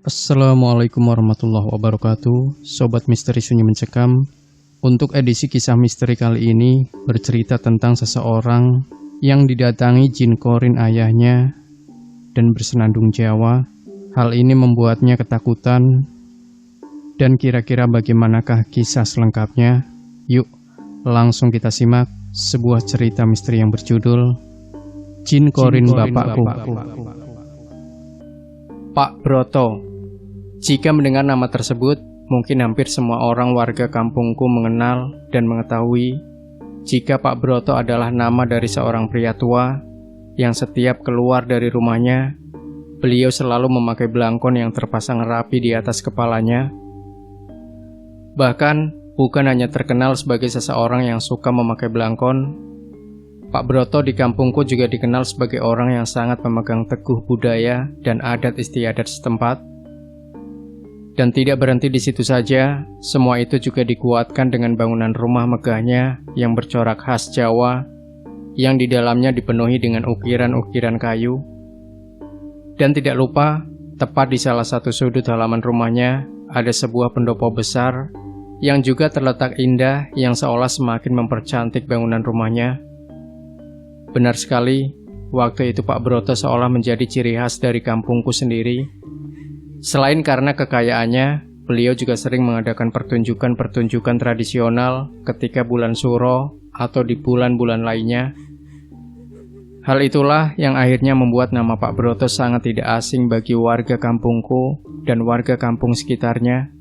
Assalamualaikum warahmatullahi wabarakatuh. Sobat Misteri Sunyi Mencekam. Untuk edisi kisah misteri kali ini bercerita tentang seseorang yang didatangi jin korin ayahnya dan bersenandung Jawa. Hal ini membuatnya ketakutan. Dan kira-kira bagaimanakah kisah selengkapnya? Yuk, langsung kita simak sebuah cerita misteri yang berjudul Jin Korin Bapakku. Pak Broto. Jika mendengar nama tersebut, mungkin hampir semua orang warga kampungku mengenal dan mengetahui jika Pak Broto adalah nama dari seorang pria tua yang setiap keluar dari rumahnya, beliau selalu memakai belangkon yang terpasang rapi di atas kepalanya. Bahkan, bukan hanya terkenal sebagai seseorang yang suka memakai belangkon, Pak Broto di kampungku juga dikenal sebagai orang yang sangat memegang teguh budaya dan adat istiadat setempat. Dan tidak berhenti di situ saja, semua itu juga dikuatkan dengan bangunan rumah megahnya yang bercorak khas Jawa, yang di dalamnya dipenuhi dengan ukiran-ukiran kayu. Dan tidak lupa, tepat di salah satu sudut halaman rumahnya, ada sebuah pendopo besar, yang juga terletak indah yang seolah semakin mempercantik bangunan rumahnya. Benar sekali, waktu itu Pak Broto seolah menjadi ciri khas dari kampungku sendiri. Selain karena kekayaannya, beliau juga sering mengadakan pertunjukan-pertunjukan tradisional ketika bulan Suro atau di bulan-bulan lainnya. Hal itulah yang akhirnya membuat nama Pak Broto sangat tidak asing bagi warga kampungku dan warga kampung sekitarnya.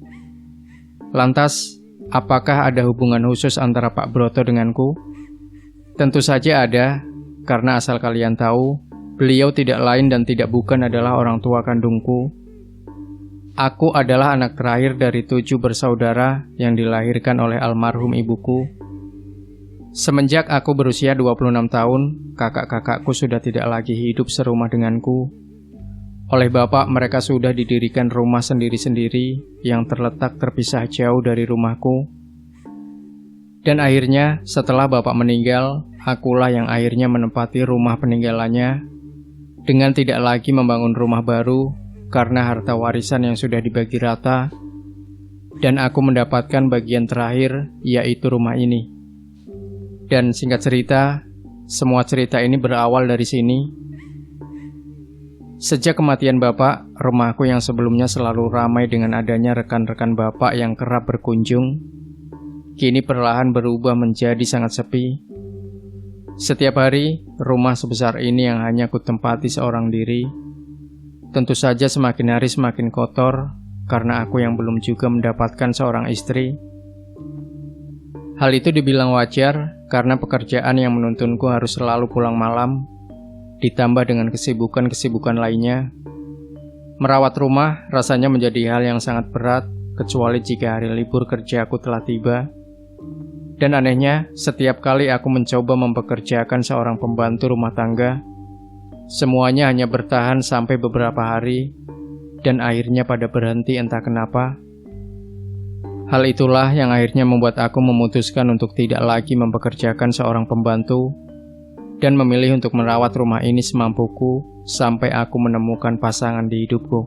Lantas, apakah ada hubungan khusus antara Pak Broto denganku? Tentu saja ada, karena asal kalian tahu, beliau tidak lain dan tidak bukan adalah orang tua kandungku. Aku adalah anak terakhir dari 7 bersaudara yang dilahirkan oleh almarhum ibuku. Semenjak aku berusia 26 tahun, kakak-kakakku sudah tidak lagi hidup serumah denganku. Oleh bapak, mereka sudah didirikan rumah sendiri-sendiri yang terletak terpisah jauh dari rumahku. Dan akhirnya, setelah bapak meninggal, akulah yang akhirnya menempati rumah peninggalannya dengan tidak lagi membangun rumah baru karena harta warisan yang sudah dibagi rata, dan aku mendapatkan bagian terakhir, yaitu rumah ini. Dan singkat cerita, semua cerita ini berawal dari sini. Sejak kematian bapak, rumahku yang sebelumnya selalu ramai dengan adanya rekan-rekan bapak yang kerap berkunjung, kini perlahan berubah menjadi sangat sepi. Setiap hari, rumah sebesar ini yang hanya kutempati seorang diri, tentu saja semakin hari semakin kotor, karena aku yang belum juga mendapatkan seorang istri. Hal itu dibilang wajar, karena pekerjaan yang menuntunku harus selalu pulang malam, ditambah dengan kesibukan-kesibukan lainnya. Merawat rumah rasanya menjadi hal yang sangat berat, kecuali jika hari libur kerjaku telah tiba. Dan anehnya, setiap kali aku mencoba mempekerjakan seorang pembantu rumah tangga, semuanya hanya bertahan sampai beberapa hari, dan akhirnya pada berhenti entah kenapa. Hal itulah yang akhirnya membuat aku memutuskan untuk tidak lagi mempekerjakan seorang pembantu, dan memilih untuk merawat rumah ini semampuku, sampai aku menemukan pasangan di hidupku.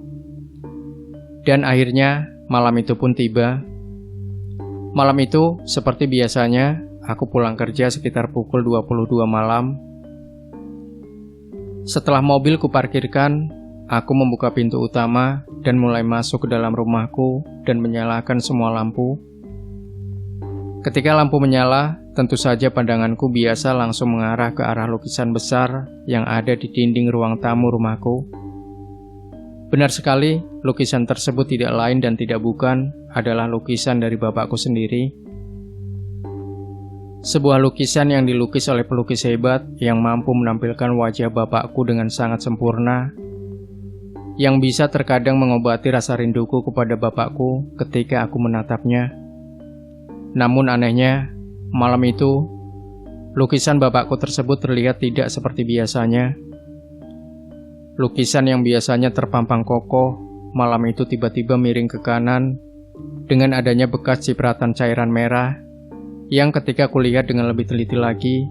Dan akhirnya, malam itu pun tiba. Malam itu, seperti biasanya, aku pulang kerja sekitar pukul 22 malam. Setelah mobil kuparkirkan, aku membuka pintu utama dan mulai masuk ke dalam rumahku dan menyalakan semua lampu. Ketika lampu menyala, tentu saja pandanganku biasa langsung mengarah ke arah lukisan besar yang ada di dinding ruang tamu rumahku. Benar sekali, lukisan tersebut tidak lain dan tidak bukan adalah lukisan dari bapakku sendiri. Sebuah lukisan yang dilukis oleh pelukis hebat yang mampu menampilkan wajah bapakku dengan sangat sempurna, yang bisa terkadang mengobati rasa rinduku kepada bapakku ketika aku menatapnya. Namun anehnya, malam itu, lukisan bapakku tersebut terlihat tidak seperti biasanya. Lukisan yang biasanya terpampang kokoh, malam itu tiba-tiba miring ke kanan, dengan adanya bekas cipratan cairan merah, yang ketika kulihat dengan lebih teliti lagi,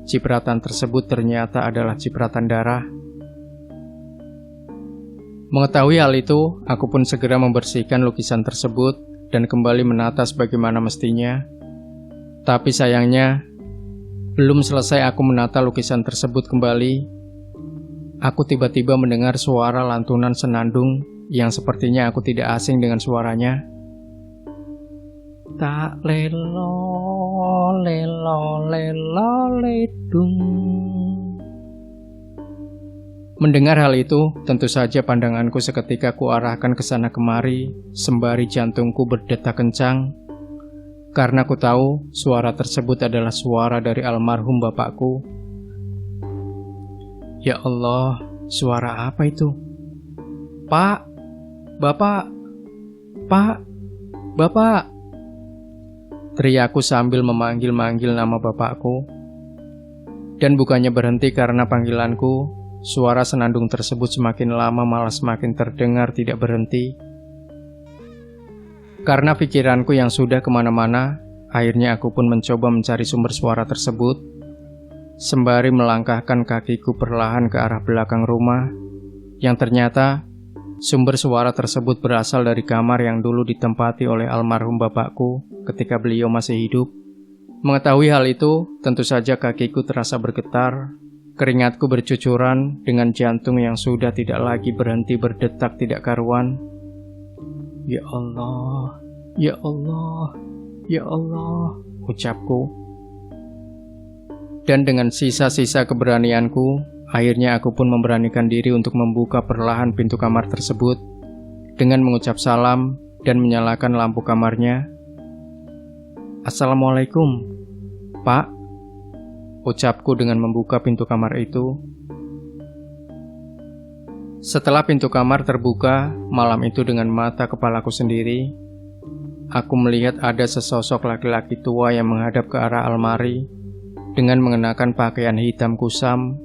cipratan tersebut ternyata adalah cipratan darah. Mengetahui hal itu, aku pun segera membersihkan lukisan tersebut dan kembali menata sebagaimana mestinya. Tapi sayangnya, belum selesai aku menata lukisan tersebut kembali, aku tiba-tiba mendengar suara lantunan senandung yang sepertinya aku tidak asing dengan suaranya. Tak lelo, lelo, lelo, ledung. Mendengar hal itu, tentu saja pandanganku seketika kuarahkan ke sana kemari, sembari jantungku berdetak kencang. Karena ku tahu suara tersebut adalah suara dari almarhum bapakku. Ya Allah, suara apa itu? Pak, Bapak, Pak, Bapak. Teriakku sambil memanggil-manggil nama bapakku. Dan bukannya berhenti karena panggilanku, suara senandung tersebut semakin lama malah semakin terdengar tidak berhenti. Karena pikiranku yang sudah kemana-mana, akhirnya aku pun mencoba mencari sumber suara tersebut, sembari melangkahkan kakiku perlahan ke arah belakang rumah, yang ternyata sumber suara tersebut berasal dari kamar yang dulu ditempati oleh almarhum bapakku ketika beliau masih hidup. Mengetahui hal itu, tentu saja kakiku terasa bergetar, keringatku bercucuran dengan jantung yang sudah tidak lagi berhenti berdetak tidak karuan. Ya Allah, ya Allah, ya Allah, ucapku. Dan dengan sisa-sisa keberanianku, akhirnya aku pun memberanikan diri untuk membuka perlahan pintu kamar tersebut dengan mengucap salam dan menyalakan lampu kamarnya. Assalamualaikum, Pak, ucapku dengan membuka pintu kamar itu. Setelah pintu kamar terbuka, malam itu dengan mata kepalaku sendiri, aku melihat ada sesosok laki-laki tua yang menghadap ke arah almari dengan mengenakan pakaian hitam kusam.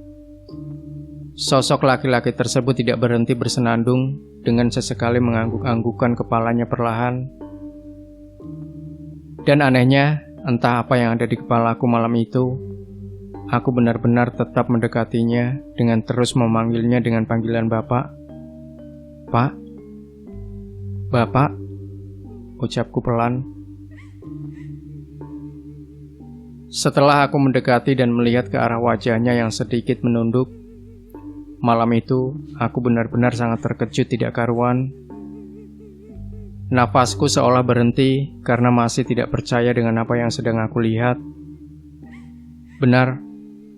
Sosok laki-laki tersebut tidak berhenti bersenandung dengan sesekali mengangguk-anggukkan kepalanya perlahan. Dan anehnya, entah apa yang ada di kepalaku malam itu, aku benar-benar tetap mendekatinya dengan terus memanggilnya dengan panggilan Bapak. Pak, Bapak, ucapku pelan. Setelah aku mendekati dan melihat ke arah wajahnya yang sedikit menunduk, malam itu aku benar-benar sangat terkejut tidak karuan. Nafasku seolah berhenti karena masih tidak percaya dengan apa yang sedang aku lihat. Benar,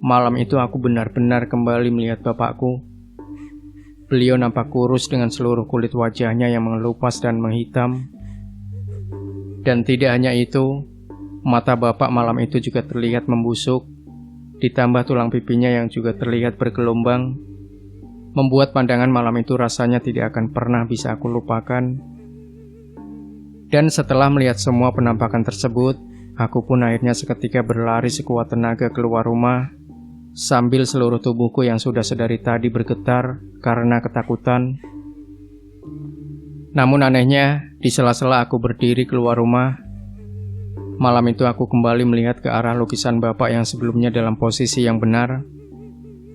malam itu aku benar-benar kembali melihat bapakku. Beliau nampak kurus dengan seluruh kulit wajahnya yang mengelupas dan menghitam. Dan tidak hanya itu, mata bapak malam itu juga terlihat membusuk, ditambah tulang pipinya yang juga terlihat bergelombang, membuat pandangan malam itu rasanya tidak akan pernah bisa aku lupakan. Dan setelah melihat semua penampakan tersebut, aku pun akhirnya seketika berlari sekuat tenaga keluar rumah, sambil seluruh tubuhku yang sudah sedari tadi bergetar karena ketakutan. Namun anehnya, di sela-sela aku berdiri keluar rumah, malam itu aku kembali melihat ke arah lukisan bapak yang sebelumnya dalam posisi yang benar.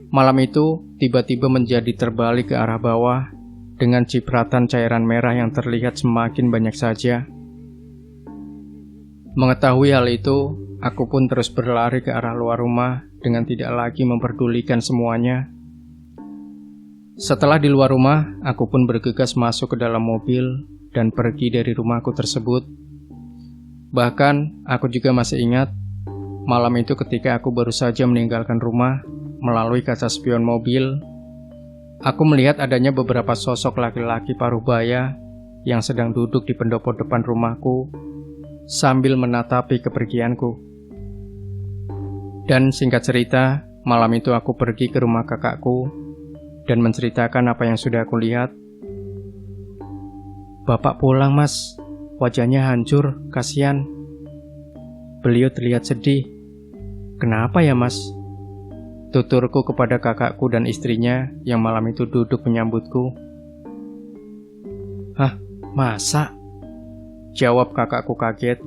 Malam itu tiba-tiba menjadi terbalik ke arah bawah dengan cipratan cairan merah yang terlihat semakin banyak saja. Mengetahui hal itu, aku pun terus berlari ke arah luar rumah dengan tidak lagi memperdulikan semuanya. Setelah di luar rumah, aku pun bergegas masuk ke dalam mobil dan pergi dari rumahku tersebut. Bahkan, aku juga masih ingat, malam itu ketika aku baru saja meninggalkan rumah, melalui kaca spion mobil, aku melihat adanya beberapa sosok laki-laki paruh-baya yang sedang duduk di pendopo depan rumahku sambil menatapi kepergianku. Dan singkat cerita, malam itu aku pergi ke rumah kakakku dan menceritakan apa yang sudah aku lihat. Bapak pulang, Mas. Wajahnya hancur, kasihan. Beliau terlihat sedih. Kenapa ya, Mas? Tuturku kepada kakakku dan istrinya yang malam itu duduk menyambutku. Hah, masa? Jawab kakakku kaget.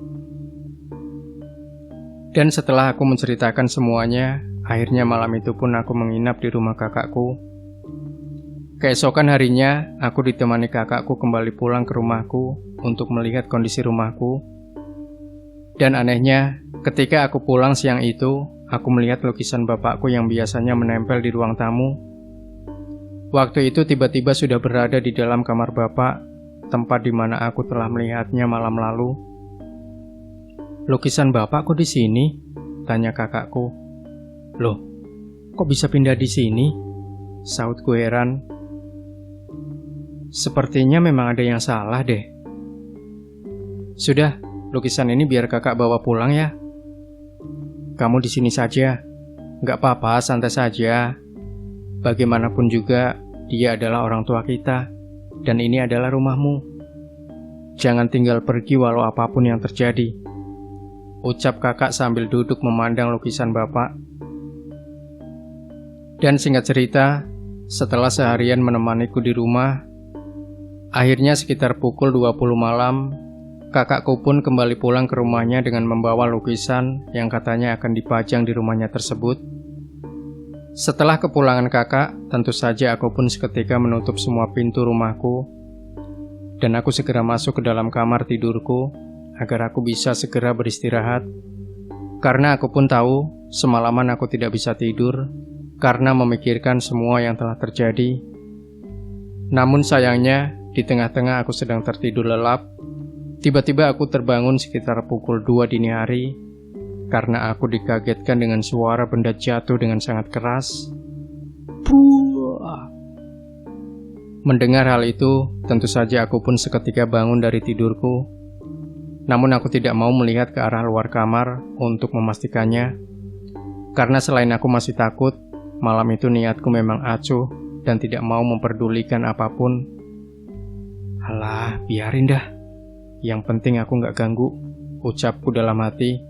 Dan setelah aku menceritakan semuanya, akhirnya malam itu pun aku menginap di rumah kakakku. Keesokan harinya, aku ditemani kakakku kembali pulang ke rumahku untuk melihat kondisi rumahku. Dan anehnya, ketika aku pulang siang itu, aku melihat lukisan bapakku yang biasanya menempel di ruang tamu. Waktu itu tiba-tiba sudah berada di dalam kamar bapak, tempat di mana aku telah melihatnya malam lalu. "Lukisan bapak kok di sini?" tanya kakakku. "Loh, kok bisa pindah di sini?" sautku heran. "Sepertinya memang ada yang salah deh." "Sudah, lukisan ini biar kakak bawa pulang ya. Kamu di sini saja. Nggak apa-apa, santai saja. Bagaimanapun juga, dia adalah orang tua kita, dan ini adalah rumahmu. Jangan tinggal pergi walau apapun yang terjadi," ucap kakak sambil duduk memandang lukisan bapak. Dan singkat cerita, setelah seharian menemaniku di rumah, akhirnya sekitar pukul 20 malam, kakakku pun kembali pulang ke rumahnya dengan membawa lukisan yang katanya akan dipajang di rumahnya tersebut. Setelah kepulangan kakak, tentu saja aku pun seketika menutup semua pintu rumahku, dan aku segera masuk ke dalam kamar tidurku agar aku bisa segera beristirahat. Karena aku pun tahu, semalaman aku tidak bisa tidur karena memikirkan semua yang telah terjadi. Namun sayangnya, di tengah-tengah aku sedang tertidur lelap, tiba-tiba aku terbangun sekitar pukul 2 dini hari karena aku dikagetkan dengan suara benda jatuh dengan sangat keras. Buah. Mendengar hal itu, tentu saja aku pun seketika bangun dari tidurku. Namun aku tidak mau melihat ke arah luar kamar untuk memastikannya, karena selain aku masih takut, malam itu niatku memang acuh dan tidak mau memperdulikan apapun. "Alah, biarin dah. Yang penting aku nggak ganggu," ucapku dalam hati.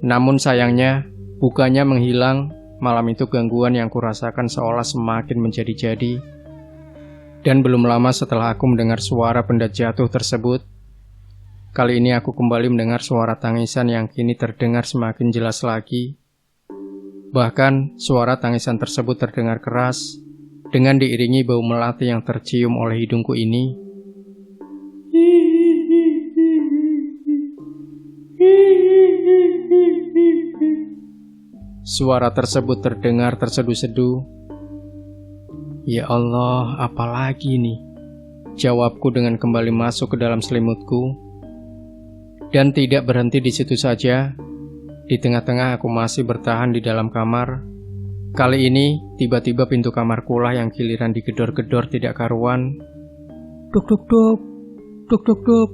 Namun sayangnya, bukannya menghilang, malam itu gangguan yang kurasakan seolah semakin menjadi-jadi. Dan belum lama setelah aku mendengar suara benda jatuh tersebut, kali ini aku kembali mendengar suara tangisan yang kini terdengar semakin jelas lagi. Bahkan, suara tangisan tersebut terdengar keras, dengan diiringi bau melati yang tercium oleh hidungku ini. Suara tersebut terdengar tersedu-sedu. "Ya Allah, apalagi nih?" jawabku dengan kembali masuk ke dalam selimutku. Dan tidak berhenti di situ saja. Di tengah-tengah aku masih bertahan di dalam kamar. Kali ini, tiba-tiba pintu kamarkulah yang giliran digedor-gedor tidak karuan. "Duk duk duk, duk duk duk."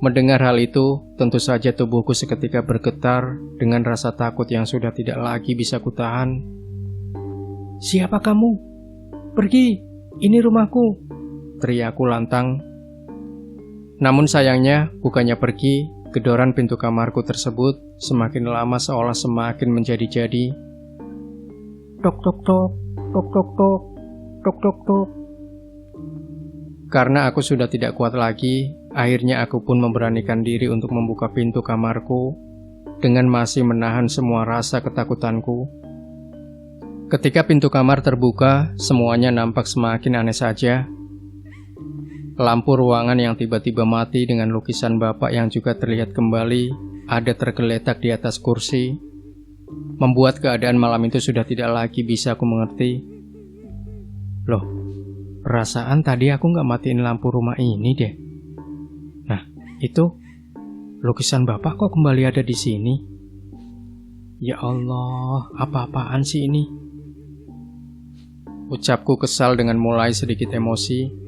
Mendengar hal itu, tentu saja tubuhku seketika bergetar dengan rasa takut yang sudah tidak lagi bisa kutahan. "Siapa kamu? Pergi, ini rumahku," teriakku lantang. Namun sayangnya, bukannya pergi, gedoran pintu kamarku tersebut semakin lama seolah semakin menjadi-jadi. "Tok tok tok, tok tok tok, tok tok tok." Karena aku sudah tidak kuat lagi, akhirnya aku pun memberanikan diri untuk membuka pintu kamarku dengan masih menahan semua rasa ketakutanku. Ketika pintu kamar terbuka, semuanya nampak semakin aneh saja. Lampu ruangan yang tiba-tiba mati dengan lukisan bapak yang juga terlihat kembali ada tergeletak di atas kursi, membuat keadaan malam itu sudah tidak lagi bisa aku mengerti. "Loh, perasaan tadi aku nggak matiin lampu rumah ini deh. Nah, itu lukisan bapak kok kembali ada di sini? Ya Allah, apa-apaan sih ini?" ucapku kesal dengan mulai sedikit emosi.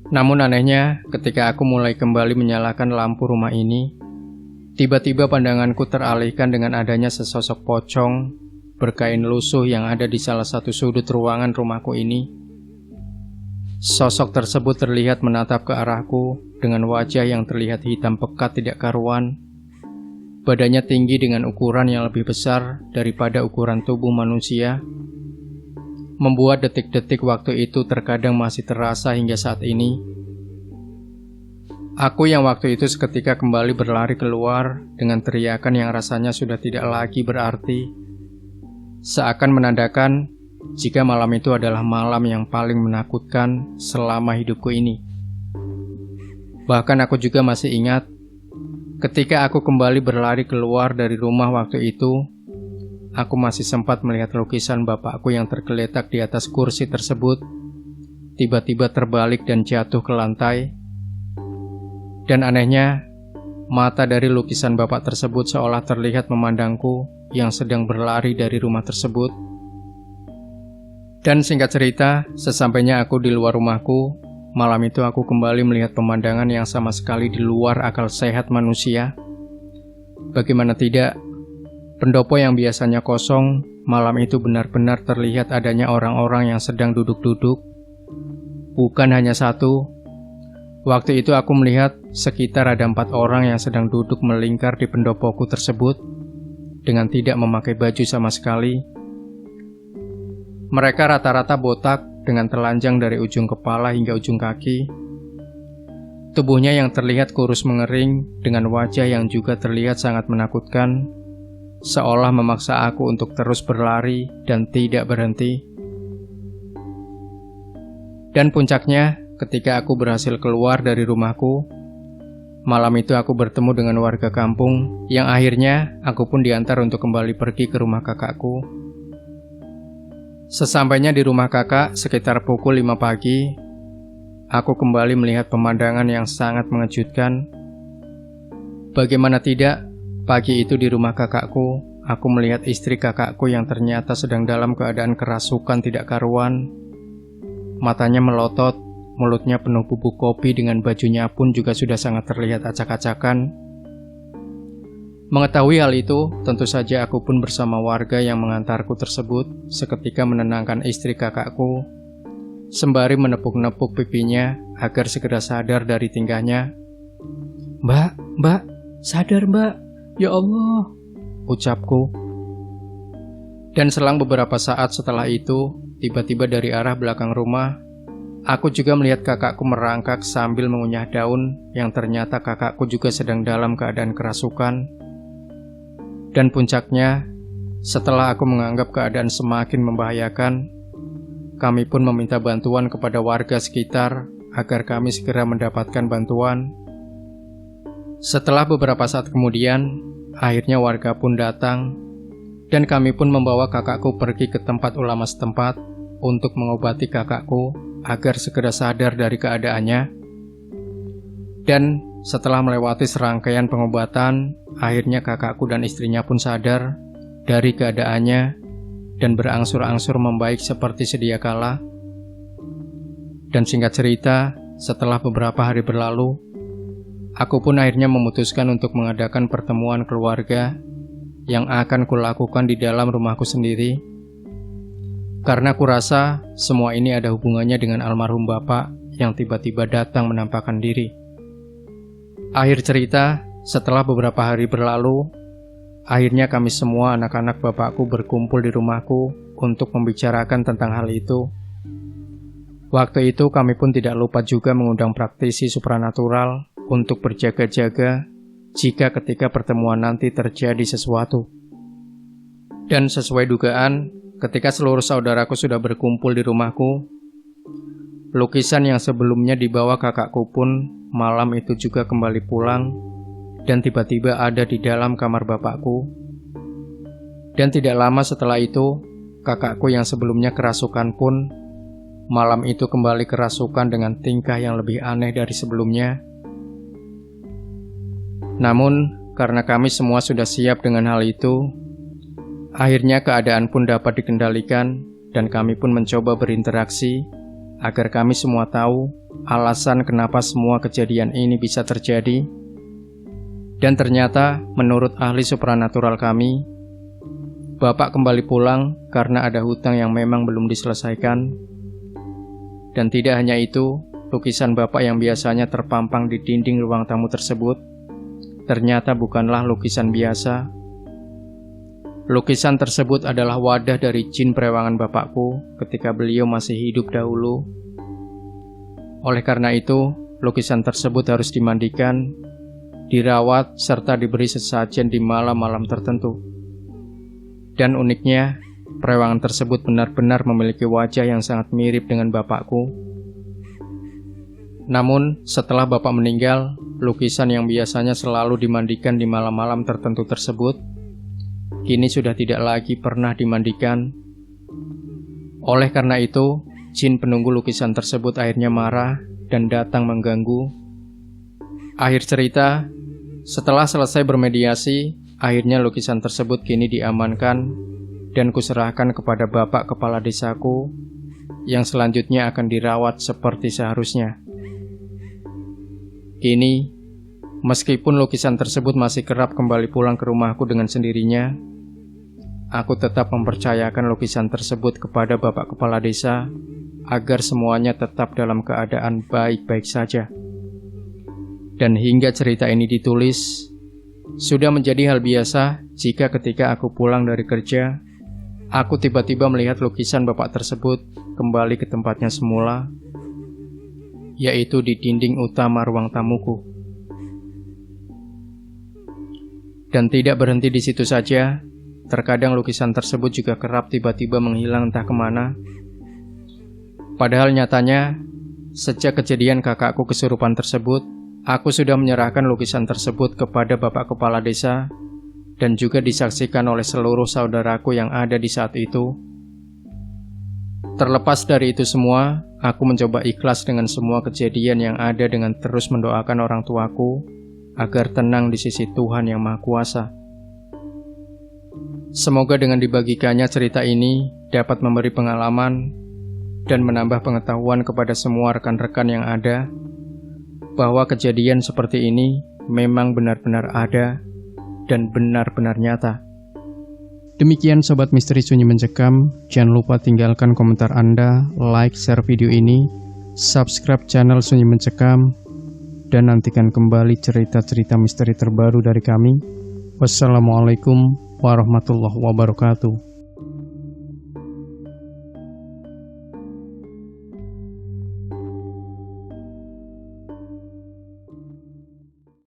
Namun anehnya, ketika aku mulai kembali menyalakan lampu rumah ini, tiba-tiba pandanganku teralihkan dengan adanya sesosok pocong berkain lusuh yang ada di salah satu sudut ruangan rumahku ini. Sosok tersebut terlihat menatap ke arahku dengan wajah yang terlihat hitam pekat tidak karuan. Badannya tinggi dengan ukuran yang lebih besar daripada ukuran tubuh manusia, membuat detik-detik waktu itu terkadang masih terasa hingga saat ini. Aku yang waktu itu seketika kembali berlari keluar dengan teriakan yang rasanya sudah tidak lagi berarti, seakan menandakan jika malam itu adalah malam yang paling menakutkan selama hidupku ini. Bahkan aku juga masih ingat ketika aku kembali berlari keluar dari rumah waktu itu, aku masih sempat melihat lukisan bapakku yang tergeletak di atas kursi tersebut tiba-tiba terbalik dan jatuh ke lantai. Dan anehnya, mata dari lukisan bapak tersebut seolah terlihat memandangku yang sedang berlari dari rumah tersebut. Dan singkat cerita, sesampainya aku di luar rumahku, malam itu aku kembali melihat pemandangan yang sama sekali di luar akal sehat manusia. Bagaimana tidak, pendopo yang biasanya kosong, malam itu benar-benar terlihat adanya orang-orang yang sedang duduk-duduk. Bukan hanya satu. Waktu itu aku melihat sekitar ada 4 orang yang sedang duduk melingkar di pendopoku tersebut dengan tidak memakai baju sama sekali. Mereka rata-rata botak dengan telanjang dari ujung kepala hingga ujung kaki. Tubuhnya yang terlihat kurus mengering dengan wajah yang juga terlihat sangat menakutkan, seolah memaksa aku untuk terus berlari dan tidak berhenti. Dan puncaknya, ketika aku berhasil keluar dari rumahku, malam itu aku bertemu dengan warga kampung yang akhirnya aku pun diantar untuk kembali pergi ke rumah kakakku. Sesampainya di rumah kakak sekitar pukul 5 pagi, aku kembali melihat pemandangan yang sangat mengejutkan. Bagaimana tidak, pagi itu di rumah kakakku, aku melihat istri kakakku yang ternyata sedang dalam keadaan kerasukan tidak karuan. Matanya melotot, mulutnya penuh bubuk kopi dengan bajunya pun juga sudah sangat terlihat acak-acakan. Mengetahui hal itu, tentu saja aku pun bersama warga yang mengantarku tersebut seketika menenangkan istri kakakku, sembari menepuk-nepuk pipinya agar segera sadar dari tingkahnya. Mbak, sadar mbak, ya Allah, ucapku. Dan selang beberapa saat setelah itu, tiba-tiba dari arah belakang rumah, aku juga melihat kakakku merangkak sambil mengunyah daun yang ternyata kakakku juga sedang dalam keadaan kerasukan. Dan puncaknya, setelah aku menganggap keadaan semakin membahayakan, kami pun meminta bantuan kepada warga sekitar agar kami segera mendapatkan bantuan. Setelah beberapa saat kemudian, akhirnya warga pun datang, dan kami pun membawa kakakku pergi ke tempat ulama setempat untuk mengobati kakakku agar segera sadar dari keadaannya. Dan setelah melewati serangkaian pengobatan, akhirnya kakakku dan istrinya pun sadar dari keadaannya dan berangsur-angsur membaik seperti sedia kala. Dan singkat cerita, setelah beberapa hari berlalu, aku pun akhirnya memutuskan untuk mengadakan pertemuan keluarga yang akan kulakukan di dalam rumahku sendiri. Karena kurasa semua ini ada hubungannya dengan almarhum bapak yang tiba-tiba datang menampakkan diri. Akhir cerita, setelah beberapa hari berlalu, akhirnya kami semua anak-anak bapakku berkumpul di rumahku untuk membicarakan tentang hal itu. Waktu itu kami pun tidak lupa juga mengundang praktisi supranatural untuk berjaga-jaga jika ketika pertemuan nanti terjadi sesuatu. Dan sesuai dugaan, ketika seluruh saudaraku sudah berkumpul di rumahku, lukisan yang sebelumnya dibawa kakakku pun malam itu juga kembali pulang dan tiba-tiba ada di dalam kamar bapakku. Dan tidak lama setelah itu, kakakku yang sebelumnya kerasukan pun malam itu kembali kerasukan dengan tingkah yang lebih aneh dari sebelumnya. Namun, karena kami semua sudah siap dengan hal itu, akhirnya keadaan pun dapat dikendalikan dan kami pun mencoba berinteraksi agar kami semua tahu alasan kenapa semua kejadian ini bisa terjadi. Dan ternyata menurut ahli supranatural kami, bapak kembali pulang karena ada hutang yang memang belum diselesaikan. Dan tidak hanya itu, lukisan bapak yang biasanya terpampang di dinding ruang tamu tersebut ternyata bukanlah lukisan biasa. Lukisan tersebut adalah wadah dari jin perewangan bapakku ketika beliau masih hidup dahulu. Oleh karena itu, lukisan tersebut harus dimandikan, dirawat, serta diberi sesajen di malam-malam tertentu. Dan uniknya, perewangan tersebut benar-benar memiliki wajah yang sangat mirip dengan bapakku. Namun, setelah bapak meninggal, lukisan yang biasanya selalu dimandikan di malam-malam tertentu tersebut, kini sudah tidak lagi pernah dimandikan. Oleh karena itu, jin penunggu lukisan tersebut akhirnya marah dan datang mengganggu. Akhir cerita, setelah selesai bermediasi, akhirnya lukisan tersebut kini diamankan dan kuserahkan kepada bapak kepala desaku yang selanjutnya akan dirawat seperti seharusnya. Kini, meskipun lukisan tersebut masih kerap kembali pulang ke rumahku dengan sendirinya, aku tetap mempercayakan lukisan tersebut kepada bapak kepala desa agar semuanya tetap dalam keadaan baik-baik saja. Dan hingga cerita ini ditulis, sudah menjadi hal biasa jika ketika aku pulang dari kerja, aku tiba-tiba melihat lukisan bapak tersebut kembali ke tempatnya semula, yaitu di dinding utama ruang tamuku. Dan tidak berhenti di situ saja, terkadang lukisan tersebut juga kerap tiba-tiba menghilang entah kemana. Padahal nyatanya, sejak kejadian kakakku kesurupan tersebut, aku sudah menyerahkan lukisan tersebut kepada bapak kepala desa dan juga disaksikan oleh seluruh saudaraku yang ada di saat itu. Terlepas dari itu semua, aku mencoba ikhlas dengan semua kejadian yang ada dengan terus mendoakan orang tuaku agar tenang di sisi Tuhan Yang Maha Kuasa. Semoga dengan dibagikannya cerita ini dapat memberi pengalaman dan menambah pengetahuan kepada semua rekan-rekan yang ada bahwa kejadian seperti ini memang benar-benar ada dan benar-benar nyata. Demikian Sobat Misteri Sunyi Mencekam, jangan lupa tinggalkan komentar Anda, like, share video ini, subscribe channel Sunyi Mencekam, dan nantikan kembali cerita-cerita misteri terbaru dari kami. Wassalamualaikum warahmatullahi wabarakatuh.